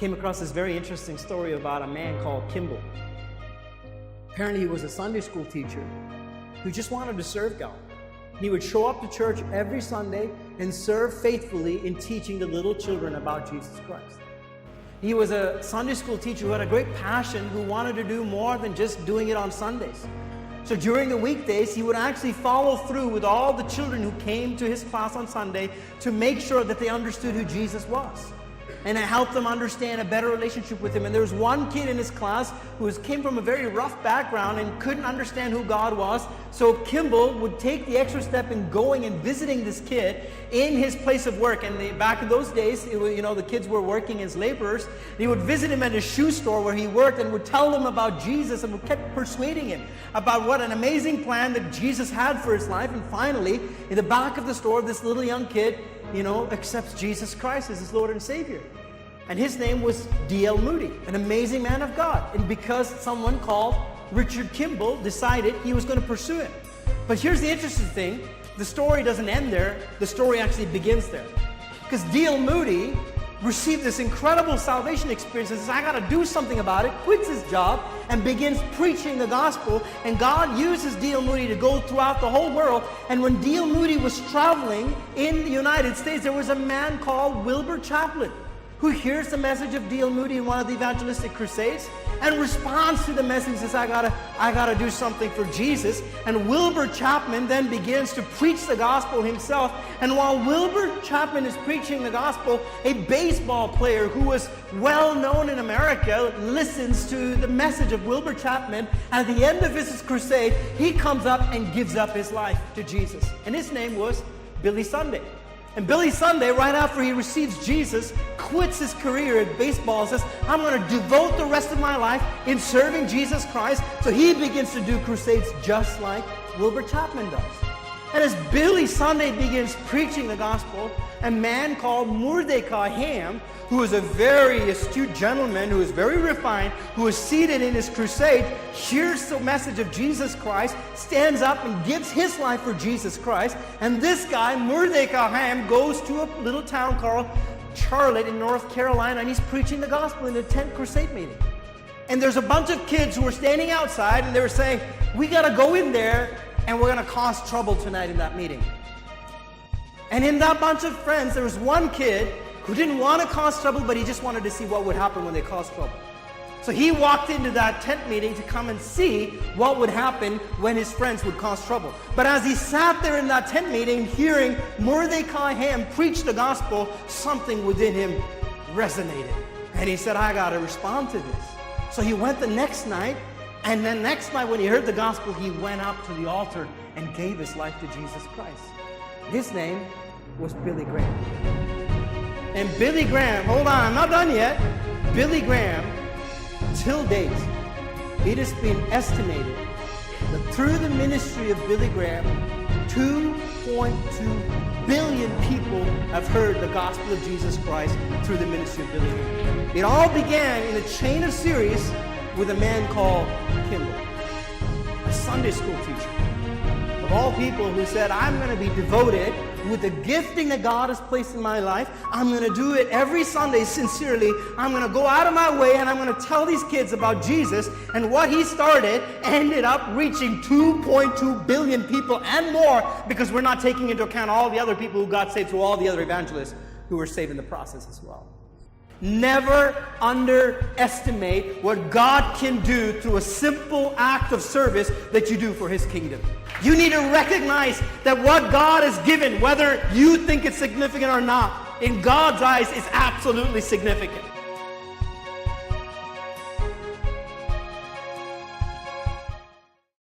came across this very interesting story about a man called Kimball. Apparently he was a Sunday school teacher who just wanted to serve God. He would show up to church every Sunday and serve faithfully in teaching the little children about Jesus Christ. He was a Sunday school teacher who had a great passion, who wanted to do more than just doing it on Sundays. So during the weekdays, he would actually follow through with all the children who came to his class on Sunday to make sure that they understood who Jesus was, and to help them understand a better relationship with him. And there was one kid in his class who came from a very rough background and couldn't understand who God was. So Kimball would take the extra step in going and visiting this kid in his place of work. And back in those days, the kids were working as laborers. He would visit him at his shoe store where he worked and would tell them about Jesus, and would kept persuading him about what an amazing plan that Jesus had for his life. And finally, in the back of the store, this little young kid accepts Jesus Christ as his Lord and Savior. And his name was D.L. Moody, an amazing man of God. And because someone called Richard Kimball decided he was going to pursue him. But here's the interesting thing. The story doesn't end there. The story actually begins there. Because D.L. Moody received this incredible salvation experience and says, I got to do something about it, quits his job, and begins preaching the gospel. And God uses D.L. Moody to go throughout the whole world. And when D.L. Moody was traveling in the United States, there was a man called Wilbur Chaplin who hears the message of D.L. Moody in one of the evangelistic crusades and responds to the message and says, I gotta do something for Jesus. And Wilbur Chapman then begins to preach the gospel himself. And while Wilbur Chapman is preaching the gospel, a baseball player who was well known in America listens to the message of Wilbur Chapman. At the end of his crusade, he comes up and gives up his life to Jesus. And his name was Billy Sunday. And Billy Sunday, right after he receives Jesus, quits his career at baseball and says, I'm going to devote the rest of my life in serving Jesus Christ. So he begins to do crusades just like Wilbur Chapman does. And as Billy Sunday begins preaching the gospel, a man called Mordecai Ham, who is a very astute gentleman, who is very refined, who is seated in his crusade, hears the message of Jesus Christ, stands up and gives his life for Jesus Christ. And this guy, Mordecai Ham, goes to a little town called Charlotte in North Carolina, and he's preaching the gospel in a tent crusade meeting. And there's a bunch of kids who were standing outside, and they were saying, we got to go in there, and we're going to cause trouble tonight in that meeting. And in that bunch of friends, there was one kid who didn't want to cause trouble, but he just wanted to see what would happen when they caused trouble. So he walked into that tent meeting to come and see what would happen when his friends would cause trouble. But as he sat there in that tent meeting, hearing Mordecai Ham preach the gospel, something within him resonated. And he said, I got to respond to this. So he went the next night, and then next night when he heard the gospel, he went up to the altar and gave his life to Jesus Christ. His name was Billy Graham. And Billy Graham, hold on, I'm not done yet. Billy Graham, till date, it has been estimated that through the ministry of Billy Graham, 2.2 billion people have heard the gospel of Jesus Christ through the ministry of Billy Graham. It all began in a chain of series with a man called Kimball, a Sunday school teacher. Of all people, who said, I'm going to be devoted with the gifting that God has placed in my life. I'm going to do it every Sunday sincerely. I'm going to go out of my way and I'm going to tell these kids about Jesus. And what he started ended up reaching 2.2 billion people and more, because we're not taking into account all the other people who got saved through all the other evangelists who were saved in the process as well. Never underestimate what God can do through a simple act of service that you do for his kingdom. You need to recognize that what God has given, whether you think it's significant or not, in God's eyes is absolutely significant.